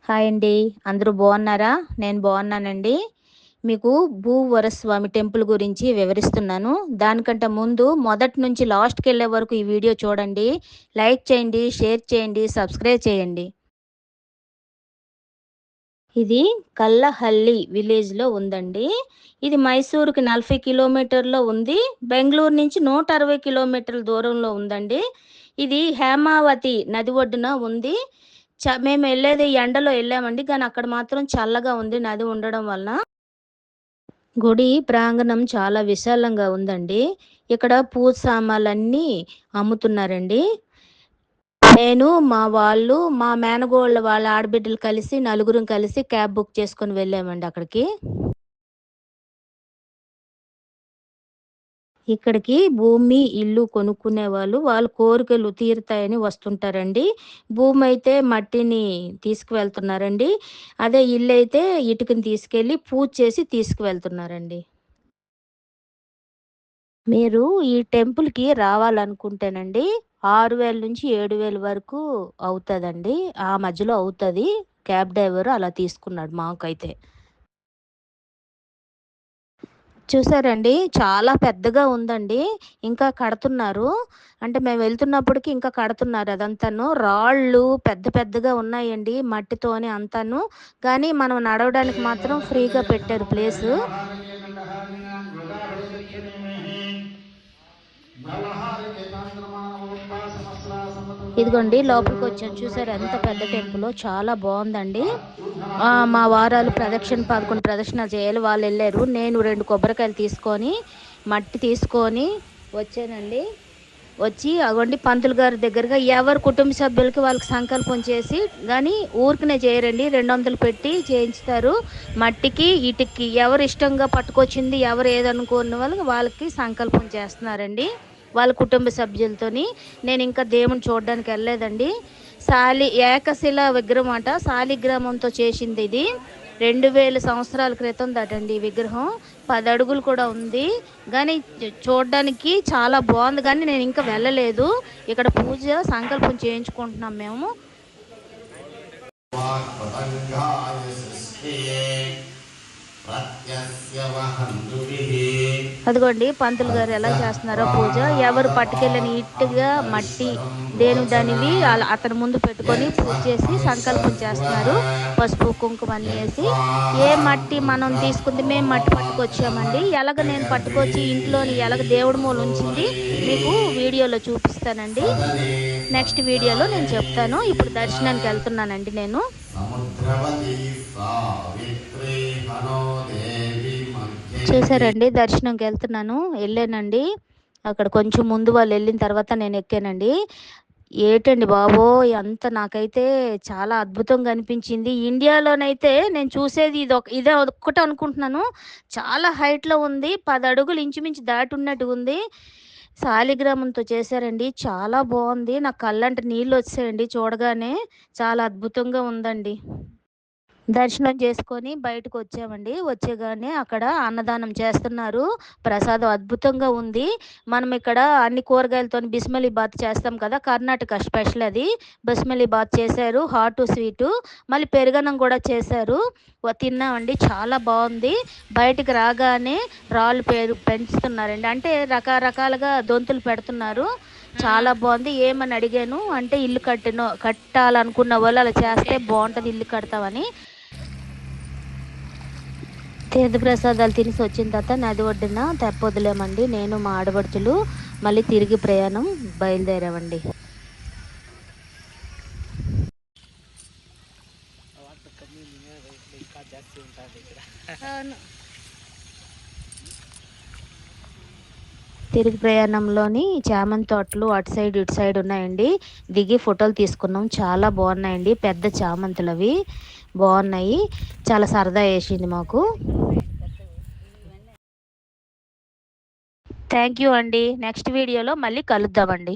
Hi అండి. అందరూ బాగున్నారా? నేను బాగున్నానండి. మీకు భూవరస్వామి టెంపుల్ గురించి వివరిస్తున్నాను. దానికంటే ముందు మొదటి నుంచి లాస్ట్‌కెళ్ళే వరకు ఈ వీడియో చూడండి. లైక్ చేయండి, షేర్ చేయండి, సబ్స్క్రైబ్ చేయండి. ఇది కల్లహల్లి విలేజ్‌లో ఉందండి. ఇది మైసూరుకి 40 కిలోమీటర్‌లో ఉంది. బెంగుళూరు నుంచి 160 కిలోమీటర్ల దూరంలో ఉందండి. ఇది హేమావతి నది ఒడ్డున ఉంది. మేమెళ్ళేది ఎండలో ఎళ్ళామండి. కానీ అక్కడ మాత్రం చల్లగా ఉంది నది ఉండడం వలన. గుడి ప్రాంగణం చాలా విశాలంగా ఉందండి. ఇక్కడ పూజ సామాన్లన్నీ అమ్ముతున్నారండి. నేను, మా వాళ్ళు, మా మేనగోళ్ళ వాళ్ళ ఆడబిడ్డలు కలిసి నలుగురం కలిసి క్యాబ్ బుక్ చేసుకొని వెళ్ళామండి అక్కడికి. ఇక్కడికి భూమి, ఇల్లు కొనుక్కునే వాళ్ళ కోరికలు తీరుతాయని వస్తుంటారండి. భూమి అయితే మట్టిని తీసుకువెళ్తున్నారండి. అదే ఇల్లైతే ఇటుకని తీసుకెళ్ళి పూజ చేసి తీసుకువెళ్తున్నారండి. మీరు ఈ టెంపుల్‌కి రావాలనుకుంటేనండి 6,000-7,000 వరకు అవుతదండి. ఆ మధ్యలో అవుతది. క్యాబ్ డ్రైవర్ అలా తీసుకున్నాడు మాకైతే. చూసారండి. చాలా పెద్దగా ఉందండి. ఇంకా కడుతున్నారు. అంటే మేము వెళ్తున్నప్పటికి ఇంకా కడుతున్నారు అదంతాను. రాళ్ళు పెద్ద పెద్దగా ఉన్నాయండి. మట్టితోని అంతాను. కానీ మనం నడవడానికి మాత్రం ఫ్రీగా పెట్టారు ప్లేసు. ఇదిగోండి లోపలికొచ్చాం. చూసారా ఎంత పెద్ద టెంపులో. చాలా బావుందండి. మా వారాలు 11 ప్రదక్షిణాలు చేయాలి. వాళ్ళెళ్లారు. నేను 2 కొబ్బరికాయలు తీసుకొని, మట్టి తీసుకొని వచ్చానండి. వచ్చి అగోండి పంతులు గారి దగ్గరగా ఎవరి కుటుంబ సభ్యులకి వాళ్ళకి సంకల్పం చేసి గానీ ఊరికనే చేయరండి. 200 పెట్టి చేయించుతారు. మట్టికి, ఇటుక్కి ఎవరు ఇష్టంగా పట్టుకొచ్చింది ఎవరు ఏదనుకున్న వాళ్ళకి సంకల్పం చేస్తున్నారండి. వాళ్ళ కుటుంబ సభ్యులతోని. నేనింకా దేవుడిని చూడ్డానికి ఎళ్ళలేదండి. ఏకశిల విగ్రహం అట. శాలిగ్రామంతో చేసిందిది. 2000 సంవత్సరాల క్రితం దటండి ఈ విగ్రహం. 10 అడుగులు కూడా ఉంది. గానీ చూడ్డానికి చాలా బావుంది గానీ నేనింకా వెళ్ళలేదు. ఇక్కడ పూజ సంకల్పం చేయించుకుంటున్నాం మేము. అదిగోండి పంతులు గారు ఎలా చేస్తున్నారో పూజ. ఎవరు పట్టుకెళ్ళని ఇటుగా మట్టి దానివి అతని ముందు పెట్టుకొని పూజ చేసి సంకల్పం చేస్తున్నారు. పసుపు కుంకుమ అన్నీ వేసి. ఏ మట్టి మనం తీసుకుంది మేము మట్టి పట్టుకొచ్చామండి. ఎలాగ నేను పట్టుకొచ్చి ఇంట్లోని ఎలాగ దేవుడి మూల ఉంచింది మీకు వీడియోలో చూపిస్తానండి. నెక్స్ట్ వీడియోలో నేను చెప్తాను. ఇప్పుడు దర్శనానికి వెళ్తున్నానండి నేను. చూసారండి దర్శనంకి వెళ్ళానండి. అక్కడ కొంచెం ముందు వాళ్ళు వెళ్ళిన తర్వాత నేను ఎక్కానండి. ఏటండి బాబోయ్! నాకైతే చాలా అద్భుతంగా అనిపించింది. ఇండియాలోనైతే నేను చూసేది ఇదే ఒక్కటే అనుకుంటున్నాను. చాలా హైట్‌లో ఉంది. 10 అడుగులు ఇంచుమించు దాటి ఉన్నట్టుగుంది. శాలిగ్రామంతో చేశారండి. చాలా బావుంది. నా కళ్ళంట నీళ్ళొచ్చాయండి చూడగానే. చాలా అద్భుతంగా ఉందండి. దర్శనం చేసుకొని బయటకొచ్చామండి. వచ్చేగానే అక్కడ అన్నదానం చేస్తున్నారు. ప్రసాదం అద్భుతంగా ఉంది. మనం ఇక్కడ అన్ని కూరగాయలతోని బిస్మిలీబాత్ చేస్తాం కదా! కర్ణాటక స్పెషల్ అది. బిస్మిలీబాత్ చేశారు. హాటు, స్వీటు మళ్ళీ పెరుగన్నం కూడా చేశారు. తిన్నామండి. చాలా బావుంది. బయటికి రాగానే రాళ్ళు పెంచుతున్నారండి. అంటే రకరకాలుగా దొంతులు పెడుతున్నారు. చాలా బావుంది. ఏమని అడిగాను అంటే ఇల్లు కట్టాలనుకున్న వాళ్ళు అలా చేస్తే బావుంటది ఇల్లు కడతామని. తీర్థప్రసాదాలు తినేసి వచ్చిన తర్వాత నది ఒడ్డున తెప్పొదిలామండి. నేను మా ఆడపడుచులు మళ్ళీ తిరిగి ప్రయాణం బయలుదేరామండి. తిరుగు ప్రయాణంలోని చామంతి తోటలు అటు సైడ్ ఇటు సైడ్ ఉన్నాయండి. దిగి ఫోటోలు తీసుకున్నాం. చాలా బాగున్నాయండి. పెద్ద చామంతులు అవి బాగున్నాయి. చాలా సరదా వేసింది మాకు. థ్యాంక్ యూ అండి. నెక్స్ట్ వీడియోలో మళ్ళీ కలుద్దామండి.